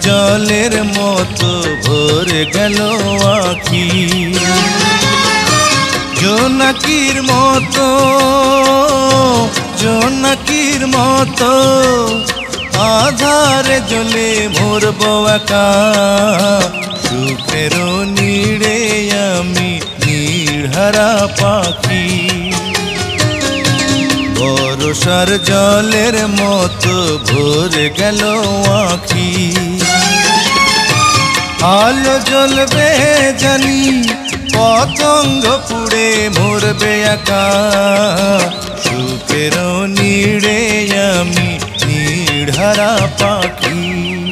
জলের মতো ভরে গেল আঁখি। জোনাকির মতো, জোনাকির মতো আধারে জ্বলে মরব একা। সুখের নীড়ে আমি নীড়হারা পাখি। বর্ষার জলের মতো ভরে গেল আঁখি। আলো জ্বলবে জানি, পতঙ্গ পুড়ে মরবে একা। সুখের নীড়ে আমি নীড়হারা পাখি।